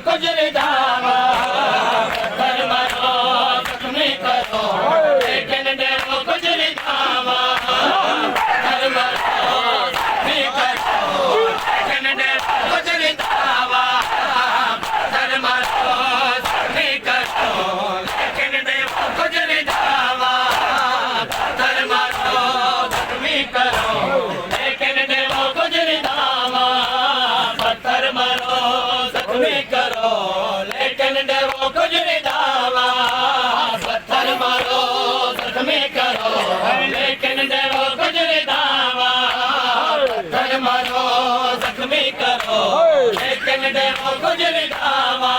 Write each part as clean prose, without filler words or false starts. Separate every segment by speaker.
Speaker 1: कुजरी दावा पत्थर मारो जख्मी करो लेकिन देवो कुजरी दावा पत्थर मारो जख्मी करो लेकिन देवो कुजरी दावा पत्थर मारो जख्मी करो लेकिन देवो कुजरी दावा पत्थर मारो जख्मी करो लेकिन देवो कुजरी दावा पत्थर मारो जख्मी करो लेकिन देवो कुजरी दावा पत्थर मारो जख्मी करो लेकिन देवो कुजरी दावा पत्थर मारो जख्मी करो लेकिन देवो कुजरी दावा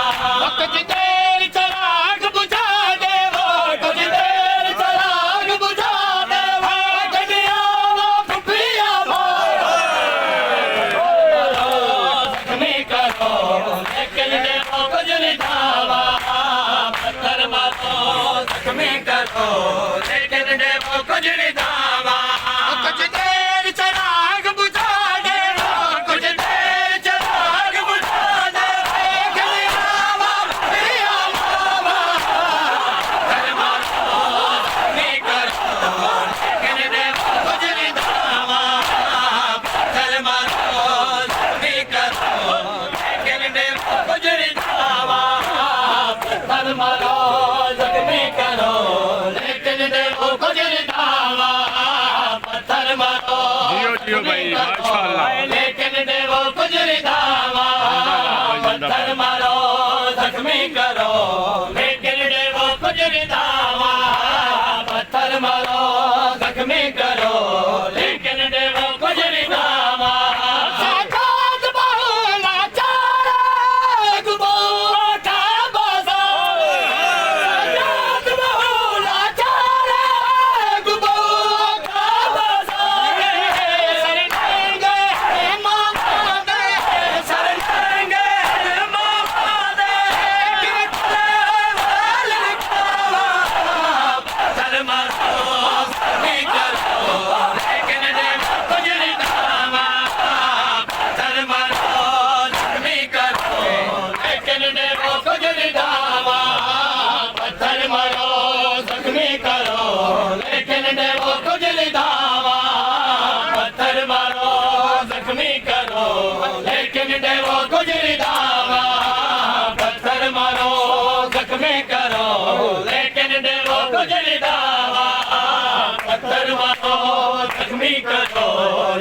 Speaker 1: कुछ देर चराग बुझा देवो कुछ देर चराग बुझा देवो गडिया फुफिया जख्मी करो लेकिन देवो कुजरी दावा पत्थर मारो जख्मी करो लेकिन देवो कुजरी दावा कुछ देर चराग बुझा देवो कुछ देर चराग बुझा देवो गडिया फुफिया पत्थर मारो जख्मी करो लेकिन देवो कुजरी दावा पत्थर मारो जख्मी करो लेकिन देवो कुजरी दावा पत्थर मारो जख्मी करो लेकिन देवो कुजरी दावा पत्थर मारो
Speaker 2: जियो जियो भाई, माशाअल्लाह।
Speaker 1: लेकिन देवो कुजरी दावा पत्थर मारो जख्मी करो लेकिन देवो कुजरी दावा पत्थर मारो जख्मी करो लेकिन देवो कुजरी दावा साजाद बहुला चारा गुबो का बाजार साजाद बहुला चारा गुबो का बाजार सरनेंगे मामा दे सरनेंगे मामा दे कितने वाले खावा पत्थर मारो जख्मी करो लेकिन देवो कुजरी दावा पत्थर मारो जख्मी करो लेकिन देवो कुजरी दावा पत्थर मारो जख्मी करो लेकिन देवो कुजरी दावा पत्थर मारो जख्मी करो लेकिन देवो कुजरी दावा पत्थर मारो जख्मी करो लेकिन देवो कुजरी दावा पत्थर मारो जख्मी करो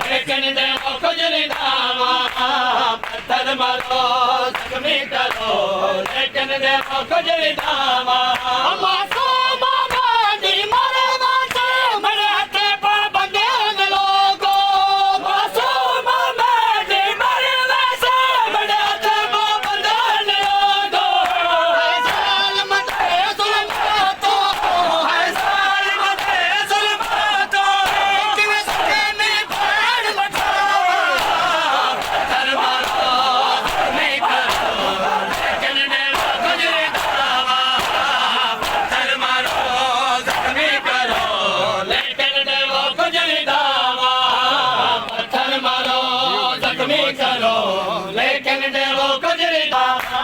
Speaker 1: लेकिन देवो कुजरी दावा पत्थर मारो जख्मी करो लेकिन देवो कुजरी दावा मासूम आबादी मरे वासे मरे हाथे पर बंधे लोगो मासूम आबादी मरे वासे मरे हाथे पर बंधे लोगो है जालिम ते जुल्म तो है जालिम ते जुल्म तो किवे सके में भाड़ मचावा पत्थर मारो जख्मी करो लेकिन देवो कुजरी दावा पत्थर मारो जख्मी करो लेकिन देवो कुजरी दावा पत्थर मारो जख्मी करो लेकिन देवो कुजरी दावा